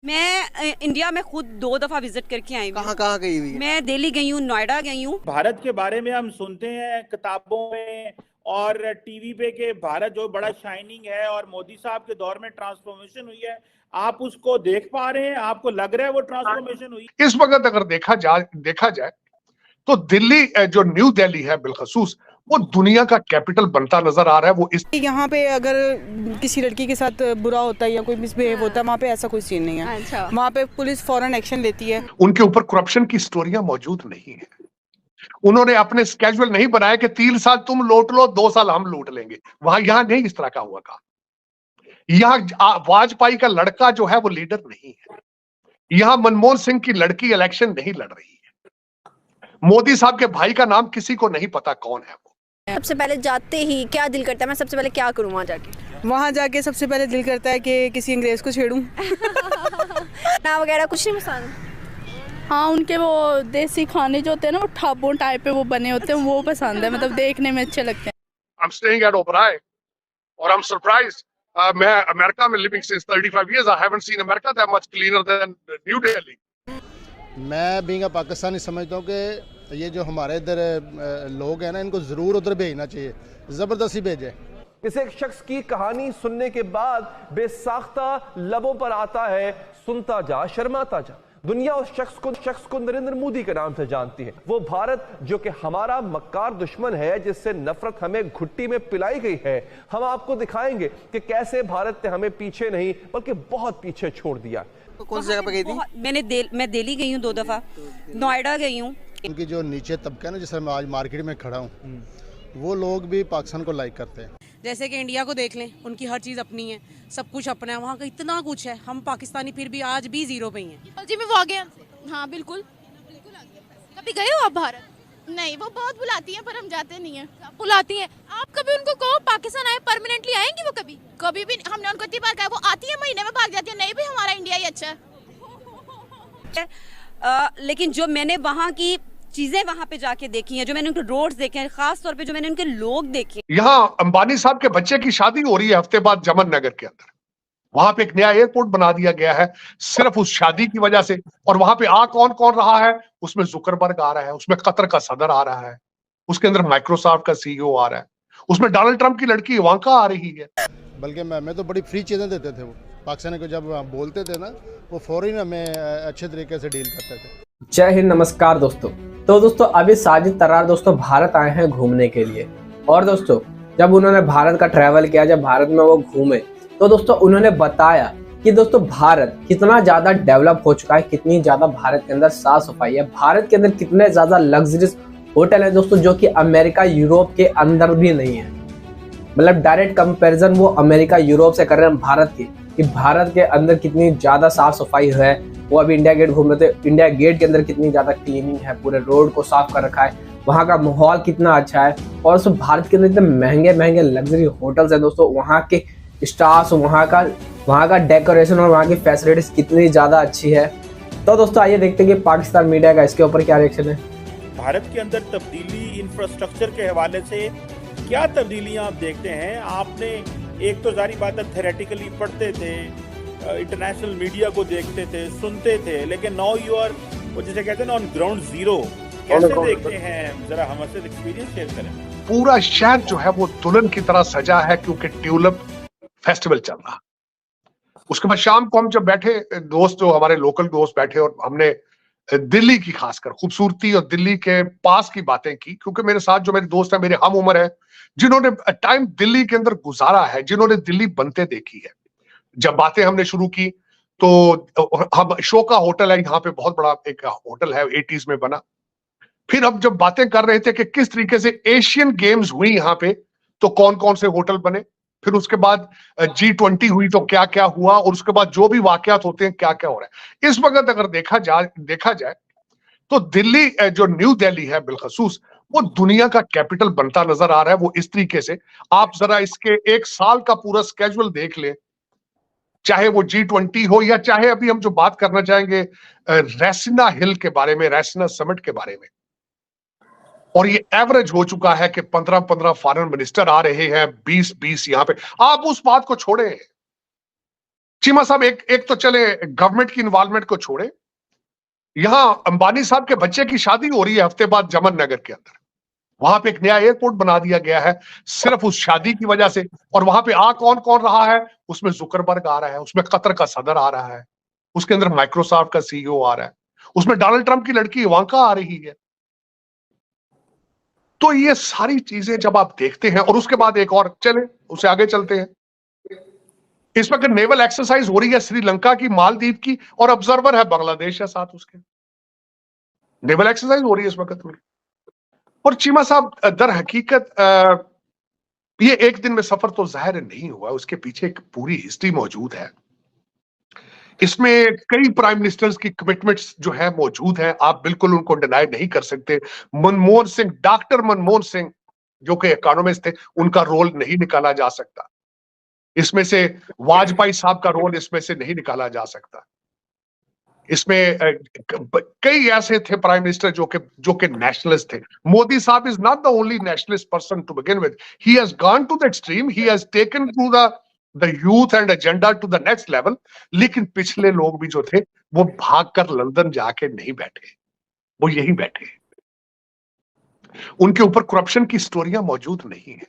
मैं इंडिया में खुद 2 दफा विजिट करके आई हूँ। कहाँ कहाँ गई हुई है? मैं दिल्ली गई हूँ, नोएडा गई हूँ। भारत के बारे में हम सुनते हैं किताबों में और टीवी पे कि भारत जो बड़ा शाइनिंग है और मोदी साहब के दौर में ट्रांसफॉर्मेशन हुई है। आप उसको देख पा रहे हैं? आपको लग रहा है वो ट्रांसफॉर्मेशन हुई? इस वक्त अगर देखा जाए तो दिल्ली जो न्यू दिल्ली है बिलखसूस वो दुनिया का कैपिटल बनता नजर आ रहा है। वो इस यहाँ पे अगर किसी लड़की के साथ बुरा होता है या कोई मिसबिहेव होता है, वहाँ पे ऐसा कोई सीन नहीं है। अच्छा। वहाँ पे पुलिस फौरन एक्शन लेती है। उनके ऊपर करप्शन की स्टोरियां मौजूद नहीं है। उन्होंने अपने स्केड्यूल नहीं बनाया कि 3 साल तुम लूट लो, 2 साल हम लूट लेंगे। वहां यहां नहीं इस तरह का हुआ का। यहाँ वाजपेयी का लड़का जो है वो लीडर नहीं है। यहाँ मनमोहन सिंह की लड़की इलेक्शन नहीं लड़ रही है। मोदी साहब के भाई का नाम किसी को नहीं पता कौन है वो। सबसे पहले जाते ही क्या दिल करता है, मैं सबसे पहले क्या करूँ वहाँ जाके सबसे पहले दिल करता है कि किसी अंग्रेज को छेड़ूं। ना वगैरह कुछ नहीं पसंद। हाँ, उनके वो देसी खाने जो होते हैं ना, वो ठाबों टाइप पे वो बने होते हैं, वो पसंद है। मतलब देखने में अच्छे लगते हैं। I'm staying at Oberoi और I'm surprised. मैं अमेरिका में living since 35 years. I haven't seen America that much cleaner than New Delhi. मैं बीइंग अ पाकिस्तानी समझता हूँ कि ये जो हमारे इधर लोग हैं ना, इनको ज़रूर उधर भेजना चाहिए, ज़बरदस्ती भेजें। इसे एक शख्स की कहानी सुनने के बाद बेसाख्ता लबों पर आता है, सुनता जा शर्माता जा। दुनिया उस शख्स को नरेंद्र मोदी के नाम से जानती है। वो भारत जो कि हमारा मक्कार दुश्मन है, जिससे नफरत हमें घुट्टी में पिलाई गई है। हम आपको दिखाएंगे कि कैसे भारत ने हमें पीछे नहीं बल्कि बहुत पीछे छोड़ दिया। तो कौन सी जगह पे गई थी? मैं दिल्ली गई हूँ 2 दफा, नोएडा गई हूँ। उनकी जो नीचे तबका है ना, जिससे मैं आज मार्केट में खड़ा हूँ, वो लोग भी पाकिस्तान को लाइक करते हैं। जैसे कि इंडिया को देख लें, उनकी हर चीज़ अपनी है, सब कुछ अपना है। वहाँ का इतना कुछ है, हम पाकिस्तानी फिर भी आज भी जीरो पे ही हैं। जी, मैं वो आ गया। हाँ, बिल्कुल कभी गए हो आप भारत? नहीं, वो बहुत बुलाती हैं पर हम जाते नहीं हैं। बुलाती हैं, आप कभी उनको कहो पाकिस्तान आए, परमानेंटली आएंगी वो? कभी भी हमने उनको इतनी बार कहा, वो आती है महीने में भाग जाती है। नहीं भी हमारा इंडिया ही अच्छा है। लेकिन जो मैंने वहाँ की चीजें वहाँ पे जाके देखी हैं, जो मैंने उनके रोड्स देखे हैं, खास तौर पे जो मैंने उनके लोग देखे। यहाँ अंबानी साहब के बच्चे की शादी हो रही है हफ्ते बाद जमन नगर के अंदर। वहां पे एक नया एयरपोर्ट बना दिया गया है सिर्फ उस शादी की वजह से। और वहां पे कौन कौन रहा है? उसमें जुकरबर्ग आ रहा है, उसमें कतर का सदर आ रहा है, उसके अंदर माइक्रोसॉफ्ट का सीईओ आ रहा है, उसमें डोनाल्ड ट्रंप की लड़की इवांका आ रही है। बल्कि मैं तो बड़ी फ्री चीज़ें देते थे। वो पाकिस्तानी को जब बोलते थे ना, वो फौरन हमें अच्छे तरीके से डील करते थे। जय हिंद, नमस्कार दोस्तों। तो दोस्तों अभी साजिद तरार दोस्तों भारत आए हैं घूमने के लिए। और दोस्तों जब उन्होंने भारत का ट्रैवल किया, जब भारत में वो घूमे, तो दोस्तों उन्होंने बताया कि दोस्तों भारत कितना ज्यादा डेवलप हो चुका है, कितनी ज्यादा भारत के अंदर साफ सफाई है, भारत के अंदर कितने ज्यादा लग्जरियस होटल है दोस्तों, जो कि अमेरिका यूरोप के अंदर भी नहीं है। मतलब डायरेक्ट कंपैरिजन वो अमेरिका यूरोप से कर रहे हैं भारत की, कि भारत के अंदर कितनी ज्यादा साफ सफाई है। वो अभी इंडिया गेट घूम रहे थे, इंडिया गेट के अंदर कितनी ज्यादा क्लीनिंग है, पूरे रोड को साफ कर रखा है, वहाँ का माहौल कितना अच्छा है। और दोस्तों भारत के अंदर इतने महंगे महंगे लग्जरी होटल्स हैं दोस्तों, वहाँ के स्टार्स, वहाँ का डेकोरेशन और वहाँ की फैसिलिटीज कितनी ज्यादा अच्छी है। तो दोस्तों आइए देखते हैं कि पाकिस्तान मीडिया का इसके ऊपर क्या रिएक्शन है। भारत के अंदर तब्दीली इंफ्रास्ट्रक्चर के हवाले से क्या तब्दीलियां आप देखते हैं? आपने एक तो जारी बात है थेरेटिकली पढ़ते थे, इंटरनेशनल मीडिया को देखते थे, सुनते थे, लेकिन नाउ यू आर वो जिसे कहते हैं ना ऑन ग्राउंड जीरो। कैसे देखते हैं? जरा हमसे एक्सपीरियंस शेयर करें। पूरा शहर जो है वो दुल्हन की तरह सजा है क्योंकि ट्यूलिप फेस्टिवल चल रहा। उसके बाद शाम को हम जब बैठे, दोस्त जो हमारे लोकल दोस्त बैठे, और हमने दिल्ली की खासकर खूबसूरती और दिल्ली के पास की बातें की, क्योंकि मेरे साथ जो मेरे दोस्त हैं, मेरे हम उम्र है, जिन्होंने टाइम दिल्ली के अंदर गुजारा है, जिन्होंने दिल्ली बनते देखी है। जब बातें हमने शुरू की तो हम शोका होटल है यहाँ पे, बहुत बड़ा एक होटल है, 80s में बना। फिर अब जब बातें कर रहे थे कि किस तरीके से एशियन गेम्स हुई यहाँ पे, तो कौन कौन से होटल बने, फिर उसके बाद G20 हुई तो क्या क्या हुआ, और उसके बाद जो भी वाकयात होते हैं क्या क्या हो रहा है। इस वक्त अगर देखा जाए तो दिल्ली जो न्यू दिल्ली है बिलखसूस वो दुनिया का कैपिटल बनता नजर आ रहा है। वो इस तरीके से आप जरा इसके 1 साल का पूरा स्केड्यूल देख लें, चाहे वो G20 हो या चाहे अभी हम जो बात करना चाहेंगे रेसिना हिल के बारे में, रेसिना समिट के बारे में। और ये एवरेज हो चुका है कि 15-15 फॉरेन मिनिस्टर आ रहे हैं, 20-20 यहाँ पे। आप उस बात को छोड़े, चीमा साहब एक तो चले गवर्नमेंट की इन्वॉल्वमेंट को छोड़े, यहां अंबानी साहब के बच्चे की शादी हो रही है हफ्ते बाद जमन नगर के अंदर, वहां पे एक नया एयरपोर्ट बना दिया गया है सिर्फ उस शादी की वजह से। और वहां पे कौन कौन रहा है, उसमें जुकरबर्ग आ रहा है, उसमें कतर का सदर आ रहा है, उसके अंदर माइक्रोसॉफ्ट का सीईओ आ रहा है, उसमें डोनाल्ड ट्रंप की लड़की इवांका आ रही है। तो ये सारी चीजें जब आप देखते हैं, और उसके बाद एक और चले उसे आगे चलते हैं, इस वक्त नेवल एक्सरसाइज हो रही है श्रीलंका की, मालदीव की, और ऑब्जर्वर है बांग्लादेश है साथ उसके। नेवल एक्सरसाइज हो रही है इस वक्त में। और चीमा साहब दर हकीकत ये एक दिन में सफर तो जाहिर नहीं हुआ, उसके पीछे एक पूरी हिस्ट्री मौजूद है। इसमें कई प्राइम मिनिस्टर्स की कमिटमेंट्स जो है मौजूद है, आप बिल्कुल उनको डिनाई नहीं कर सकते। मनमोहन सिंह, डॉक्टर मनमोहन सिंह जो कि इकोनॉमिस्ट थे, उनका रोल नहीं निकाला जा सकता इसमें से। वाजपेयी साहब का रोल इसमें से नहीं निकाला जा सकता। इसमें कई ऐसे थे प्राइम मिनिस्टर जो कि नेशनलिस्ट थे। मोदी साहब is not the only nationalist person to begin with, he has gone to the extreme, he has taken to the youth and agenda to the next level. लेकिन पिछले लोग भी जो थे वो भागकर लंदन जाके नहीं बैठे, वो यही बैठे। उनके ऊपर करप्शन की स्टोरियां मौजूद नहीं है।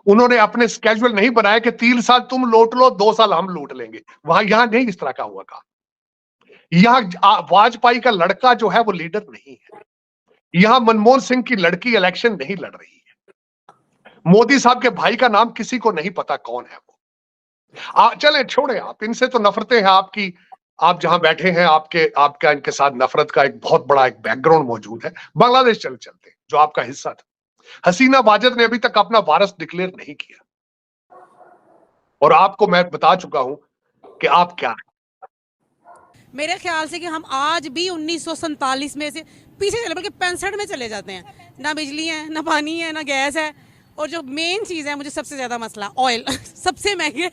उन्होंने अपने स्केड्यूल नहीं बनाया कि 3 साल तुम लूट लो, 2 साल हम लूट लेंगे। यहां नहीं इस तरह का हुआ काम। यहां वाजपेयी का लड़का जो है वो लीडर नहीं है। यहां मनमोहन सिंह की लड़की इलेक्शन नहीं लड़ रही है। मोदी साहब के भाई का नाम किसी को नहीं पता कौन है वो। चले छोड़े, आप इनसे तो नफरतें हैं आपकी, आप जहां बैठे हैं आपका इनके साथ नफरत का एक बहुत बड़ा एक बैकग्राउंड मौजूद है। बांग्लादेश चलते जो आपका हिस्सा था, हसीना वाजिद ने अभी तक अपना वारिस डिक्लेयर नहीं किया, और आपको मैं बता चुका हूं कि आप क्या है। मेरे ख्याल से कि हम आज भी 1947 में से पीछे चले, बल्कि 65 में चले जाते हैं। ना बिजली है, ना पानी है, ना गैस है, और जो मेन चीज़ है मुझे सबसे ज़्यादा मसला ऑयल सबसे महंगे।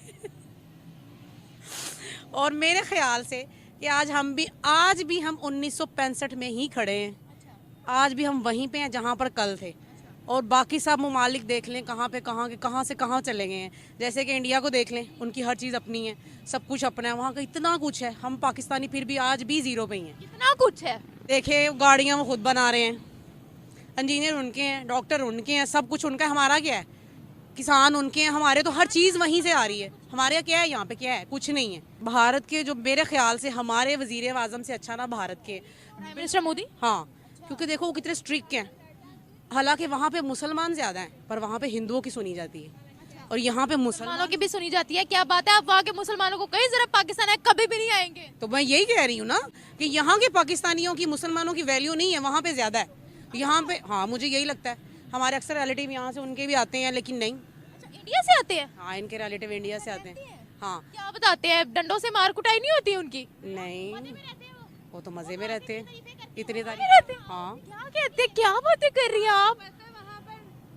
और मेरे ख्याल से कि आज भी हम 1965 में ही खड़े हैं। आज भी हम वहीं पे हैं जहाँ पर कल थे। और बाकी सब ममालिक देख लें कहाँ से कहाँ चले गए हैं। जैसे कि इंडिया को देख लें, उनकी हर चीज़ अपनी है, सब कुछ अपना है, वहाँ का इतना कुछ है। हम पाकिस्तानी फिर भी आज भी ज़ीरो पे ही हैं। इतना कुछ है, देखिए गाड़ियाँ वो खुद बना रहे हैं, इंजीनियर उनके हैं, डॉक्टर उनके हैं, सब कुछ उनका है। हमारा क्या है? किसान उनके हैं, हमारे तो हर चीज़ वहीं से आ रही है। हमारे क्या है यहाँ पे? क्या है? कुछ नहीं है। भारत के जो मेरे ख्याल से हमारे वज़ीर आज़म से अच्छा ना भारत के प्राइम मिनिस्टर मोदी। हाँ, क्योंकि देखो वो कितने स्ट्रिक्ट हैं। हालांकि वहाँ पे मुसलमान ज़्यादा हैं, पर वहाँ पे हिंदुओं की सुनी जाती है, और यहाँ पे मुसलमानों की भी सुनी जाती है। क्या बात है, आप वहाँ के मुसलमानों को कहीं जरा पाकिस्तान आए कभी भी नहीं आएंगे। तो मैं यही कह रही हूँ ना कि यहाँ के पाकिस्तानियों की मुसलमानों की वैल्यू नहीं है, वहाँ पे ज़्यादा है। यहाँ पे हाँ, मुझे यही लगता है। हमारे अक्सर रिलेटिव यहाँ से उनके भी आते हैं, लेकिन नहीं। इंडिया से आते हैं? हाँ, इनके रिलेटिव इंडिया से आते हैं। हाँ। क्या बताते हैं, डंडों से मार कुटाई नहीं होती उनकी? नहीं, वो तो मजे में रहते हैं, इतने रहते हैं। हाँ। क्या कहते हैं, क्या बातें कर रही हैं आप?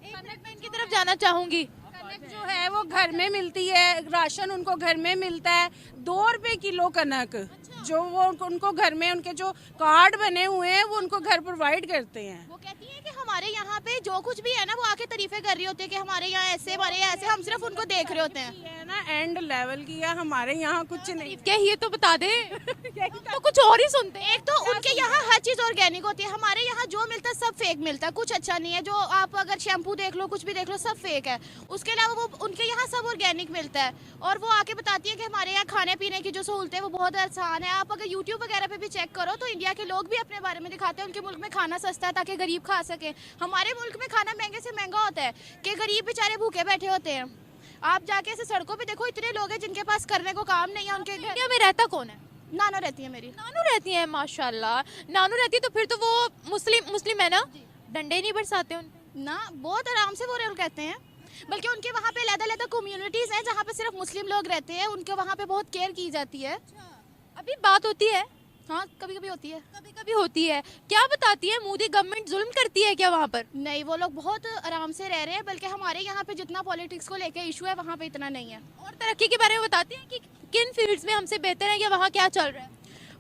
मैं इनकी तरफ जाना चाहूंगी। कनक जो है वो घर में मिलती है, राशन उनको घर में मिलता है। 2 रुपए किलो कनक जो वो उनको घर में, उनके जो कार्ड बने हुए हैं वो उनको घर प्रोवाइड करते हैं। वो कहती है कि हमारे यहाँ पे जो कुछ भी है ना, वो आके तारीफे कर रही होती है कि हमारे यहाँ ऐसे, हमारे यहाँ ऐसे। हम सिर्फ उनको देख रहे होते हैं। ये ना एंड लेवल की है, हमारे यहाँ कुछ नहीं। क्या ये तो बता दे तो कुछ और ही सुनते हैं। एक तो उनके यहाँ हर चीज ऑर्गेनिक होती है, हमारे यहाँ जो मिलता है सब फेक मिलता है, कुछ अच्छा नहीं है। जो आप अगर शैम्पू देख लो, कुछ भी देख लो, सब फेक है। उसके अलावा वो उनके यहाँ सब ऑर्गेनिक मिलता है, और वो आके बताती है कि हमारे यहाँ खाने पीने की जो सहूलतें वो बहुत आसान है। आप अगर यूट्यूब वगैरह पे भी चेक करो तो इंडिया के लोग भी अपने बारे में दिखाते हैं उनके मुल्क में खाना सस्ता है ताकि गरीब खा सके। हमारे मुल्क में खाना महंगे से महंगा होता है कि गरीब बेचारे भूखे बैठे होते हैं। आप जाके ऐसे सड़कों पे देखो, इतने लोग हैं जिनके पास करने को काम नहीं है। उनके इंडिया में रहता कौन है? नानो रहती है मेरी। नानू रहती है, माशाल्लाह। नानू रहती है तो फिर तो वो मुस्लिम है ना? डंडे नहीं बरसाते उन ना, बहुत आराम से वो रोल कहते हैं। बल्कि उनके वहाँ पे अलग-अलग कम्युनिटीज हैं जहाँ पे सिर्फ मुस्लिम लोग रहते हैं, उनके वहाँ पे बहुत केयर की जाती है। अभी बात होती है? हाँ, कभी कभी होती है, कभी कभी होती है। क्या बताती है, मोदी गवर्नमेंट जुल्म करती है क्या वहाँ पर? नहीं, वो लोग बहुत आराम से रह रहे हैं। बल्कि हमारे यहाँ पे जितना पॉलिटिक्स को लेके इशू है, वहाँ पे इतना नहीं है। और तरक्की के बारे में बताती हैं कि किन फील्ड्स में हमसे बेहतर है, या वहाँ क्या चल रहा है?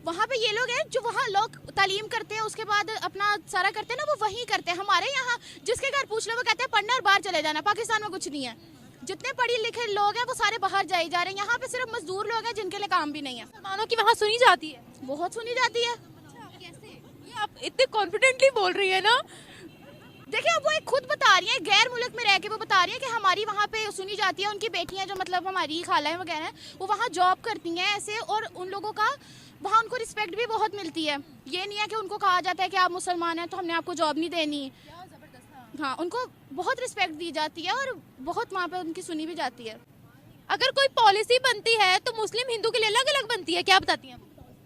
वहाँ पे ये लोग हैं जो वहाँ लोग तालीम करते हैं, उसके बाद अपना सारा करते हैं ना, वो वहीं करते हैं। हमारे यहाँ जिसके घर पूछ लो वो कहते हैं पढ़ना और बाहर चले जाना, पाकिस्तान में कुछ नहीं है। जितने पढ़े लिखे लोग हैं वो सारे बाहर जाए जा रहे हैं। यहाँ पे सिर्फ मजदूर लोग हैं जिनके लिए काम भी नहीं है। मुसलमानों की वहाँ सुनी जाती है? बहुत सुनी जाती है। कैसे? ये आप इतने कॉन्फिडेंटली बोल रही है ना। देखिए अब वो एक खुद बता रही है, गैर मुल्क में रह के वो बता रही है कि हमारी वहाँ पे सुनी जाती है। उनकी बेटियाँ जो मतलब हमारी खालाएं वगैरह हैं वो वहाँ जॉब करती हैं ऐसे, और उन लोगों का वहाँ उनको रिस्पेक्ट भी बहुत मिलती है। ये नहीं है कि उनको कहा जाता है कि आप मुसलमान हैं तो हमने आपको जॉब नहीं देनी। हाँ, उनको बहुत रिस्पेक्ट दी जाती है और बहुत वहाँ पे उनकी सुनी भी जाती है। अगर कोई पॉलिसी बनती है तो मुस्लिम हिंदू के लिए अलग अलग बनती है, क्या बताती हैं?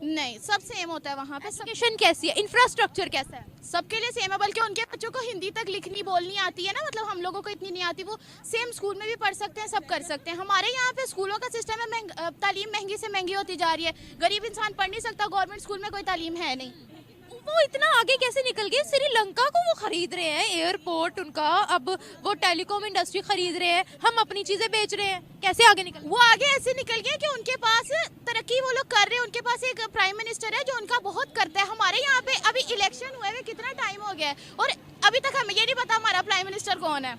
नहीं, सब सेम होता है वहाँ पे। एजुकेशन कैसी है, इंफ्रास्ट्रक्चर कैसा है? सबके लिए सेम है, बल्कि उनके बच्चों को हिंदी तक लिखनी बोलनी आती है ना, मतलब हम लोगों को इतनी नहीं आती, वो सेम स्कूल में भी पढ़ सकते हैं, सब कर सकते हैं। हमारे यहाँ पे स्कूलों का सिस्टम है, तालीम महंगी से महंगी होती जा रही है। गरीब इंसान पढ़ नहीं सकता, गवर्नमेंट स्कूल में कोई तालीम है नहीं। वो इतना आगे कैसे निकल गए? श्रीलंका को वो खरीद रहे हैं, एयरपोर्ट उनका, अब वो टेलीकॉम इंडस्ट्री खरीद रहे हैं, हम अपनी चीजें बेच रहे हैं। कैसे आगे निकल? वो आगे ऐसे निकल गए कि उनके पास तरक्की वो लोग कर रहे हैं। उनके पास एक प्राइम मिनिस्टर है जो उनका बहुत करता है। हमारे यहाँ पे अभी इलेक्शन हुए हुए कितना टाइम हो गया है और अभी तक हमें ये नहीं पता हमारा प्राइम मिनिस्टर कौन है।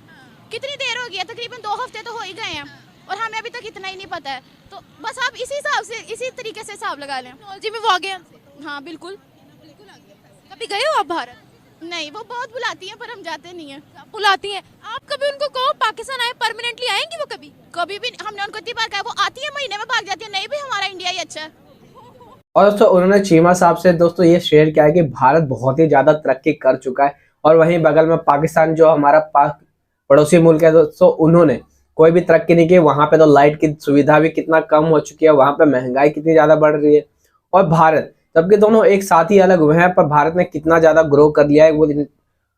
कितनी देर हो गई है, तकरीबन 2 हफ्ते तो हो ही गए हैं और हमें अभी तक इतना ही नहीं पता है। तो बस आप इसी हिसाब से, इसी तरीके से हिसाब लगा लें। टेक्नोलॉजी में वो आगे हैं। हाँ बिल्कुल। कभी गए हो आप भारत? नहीं, वो बहुत बुलाती हैं पर हम जाते नहीं हैं। बुलाती हैं? आप कभी उनको कहो पाकिस्तान आए, परमानेंटली आएंगी वो कभी? कभी भी हमने उनको इतनी बार कहा, वो आती है महीने में भाग जाती है। नहीं भी हमारा इंडिया ही अच्छा है। और दोस्तों उन्होंने चीमा साहब से दोस्तों ये शेयर किया है कि भारत बहुत ही ज्यादा तरक्की कर चुका है और वहीं बगल में पाकिस्तान जो हमारा पड़ोसी मुल्क है दोस्तों, उन्होंने कोई भी तरक्की नहीं की। वहां पे तो लाइट की सुविधा भी कितना कम हो चुकी है, वहां पे महंगाई कितनी ज्यादा बढ़ रही है। और भारत, जबकि दोनों एक साथ ही अलग हुए हैं, पर भारत ने कितना ज्यादा ग्रो कर लिया है। वो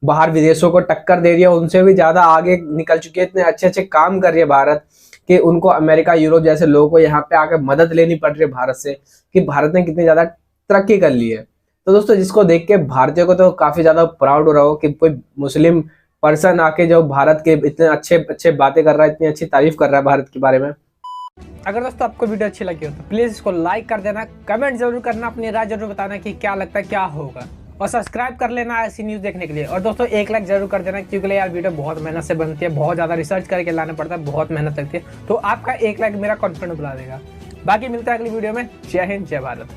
बाहर विदेशों को टक्कर दे रही है, उनसे भी ज्यादा आगे निकल चुकी है। इतने अच्छे अच्छे काम कर रही है भारत कि उनको अमेरिका, यूरोप जैसे लोगों को यहाँ पे आकर मदद लेनी पड़ रही है भारत से, कि भारत ने कितनी ज्यादा तरक्की कर ली है। तो दोस्तों जिसको देख के भारतीयों को तो काफी ज्यादा प्राउड हो रहा हो कि कोई मुस्लिम पर्सन आके जो भारत के इतने अच्छे अच्छे बातें कर रहा है, इतनी अच्छी तारीफ कर रहा है भारत के बारे में। अगर दोस्तों आपको वीडियो अच्छी लगी हो तो प्लीज इसको लाइक कर देना, कमेंट जरूर करना, अपनी राय जरूर बताना कि क्या लगता है क्या होगा, और सब्सक्राइब कर लेना ऐसी न्यूज़ देखने के लिए। और दोस्तों एक लाइक जरूर कर देना, क्योंकि यार वीडियो बहुत मेहनत से बनती है, बहुत ज़्यादा रिसर्च करके लाना पड़ता है, बहुत मेहनत लगती है। तो आपका एक लाइक मेरा कॉन्फिडेंस बढ़ा देगा। बाकी मिलता है अगली वीडियो में। जय हिंद, जय भारत।